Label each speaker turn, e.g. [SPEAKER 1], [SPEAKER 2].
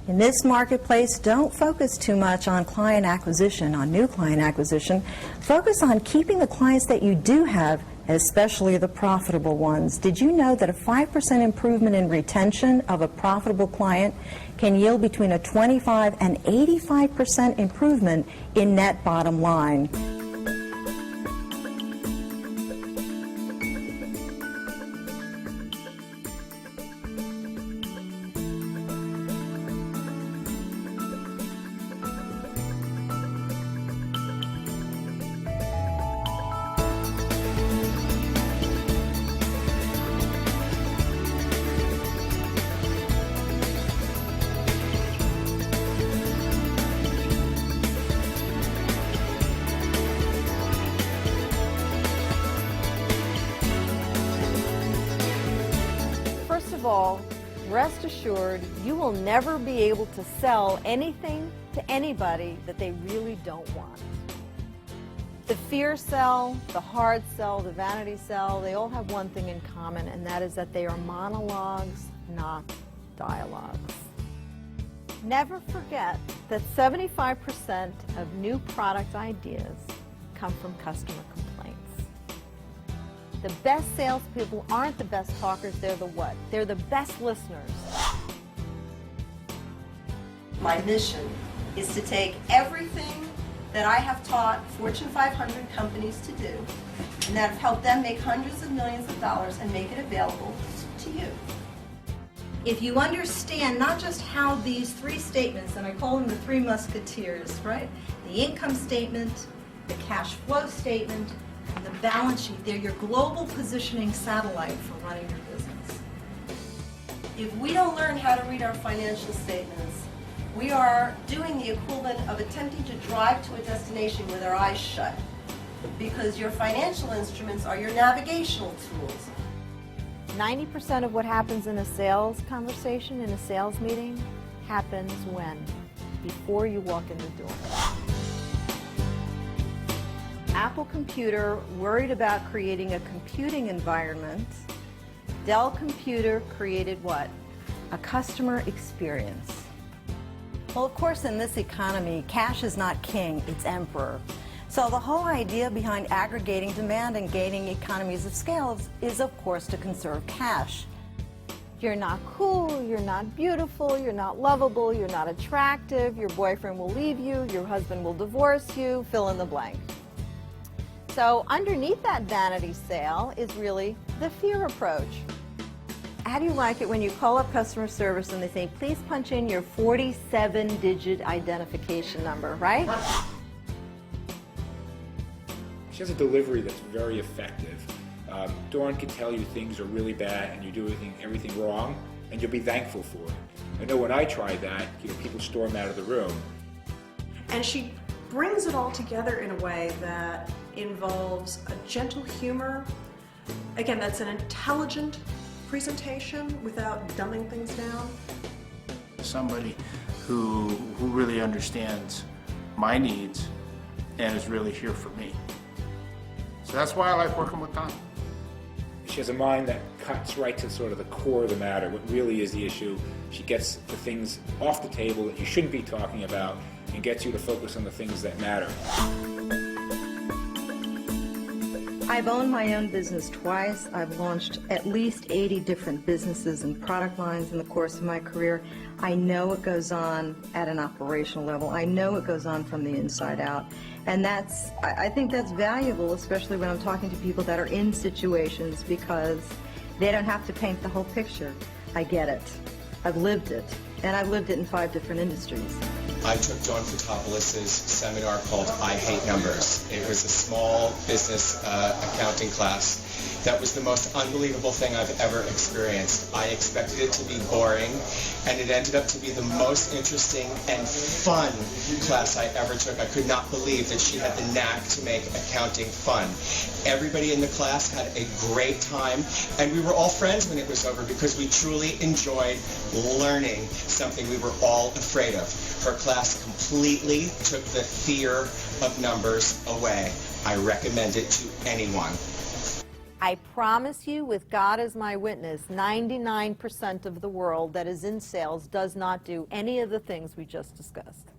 [SPEAKER 1] In this marketplace, don't focus too much on client acquisition, on new client acquisition. Focus on keeping the clients that you do have, especially the profitable ones. Did you know that a 5% improvement in retention of a profitable client can yield between a 25 and 85% improvement in net bottom line?
[SPEAKER 2] First of all, rest assured, you will never be able to sell anything to anybody that they really don't want. The fear sell, the hard sell, the vanity sell, they all have one thing in common, and that is that they are monologues, not dialogues. Never forget that 75% of new product ideas come from customer complaints. The best salespeople aren't the best talkers, they're the what? They're the best listeners.
[SPEAKER 3] My mission is to take everything that I have taught Fortune 500 companies to do, and that have helped them make hundreds of millions of dollars, and make it available to you. If you understand not just how these three statements, and I call them the three musketeers, right? The income statement, the cash flow statement, and the balance sheet, they're your global positioning satellite for running your business. If we don't learn how to read our financial statements, we are doing the equivalent of attempting to drive to a destination with our eyes shut, because your financial instruments are your navigational tools.
[SPEAKER 2] 90% of what happens in a sales conversation, in a sales meeting, happens when? Before you walk in the door. Apple Computer worried about creating a computing environment. Dell Computer created what? A customer experience. Well, of course, in this economy, cash is not king, it's emperor. So the whole idea behind aggregating demand and gaining economies of scale is, of course, to conserve cash. You're not cool, you're not beautiful, you're not lovable, you're not attractive, your boyfriend will leave you, your husband will divorce you, fill in the blank. So underneath that vanity sale is really the fear approach. How do you like it when you call up customer service and they say, please punch in your 47-digit identification number, right?
[SPEAKER 4] She has a delivery that's very effective. Dawn can tell you things are really bad and you do everything wrong, and you'll be thankful for it. I know when I try that, people storm out of the room.
[SPEAKER 5] And she brings it all together in a way that involves a gentle humor. Again, that's an intelligent presentation without dumbing things down.
[SPEAKER 6] Somebody who really understands my needs and is really here for me. So that's why I like working with Dawn.
[SPEAKER 4] She has a mind that cuts right to sort of the core of the matter, what really is the issue. She gets the things off the table that you shouldn't be talking about and gets you to focus on the things that matter.
[SPEAKER 1] I've owned my own business twice. I've launched at least 80 different businesses and product lines in the course of my career. I know what goes on at an operational level. I know what goes on from the inside out. And I think that's valuable, especially when I'm talking to people that are in situations, because they don't have to paint the whole picture. I get it. I've lived it. And I've lived it in 5 different industries.
[SPEAKER 7] I took John Fotopulos' seminar called I Hate Numbers. It was a small business accounting class that was the most unbelievable thing I've ever experienced. I expected it to be boring, and it ended up to be the most interesting and fun class I ever took. I could not believe that she had the knack to make accounting fun. Everybody in the class had a great time, and we were all friends when it was over because we truly enjoyed learning something we were all afraid of. Her class completely took the fear of numbers away. I recommend it to anyone.
[SPEAKER 2] I promise you, with God as my witness, 99% of the world that is in sales does not do any of the things we just discussed.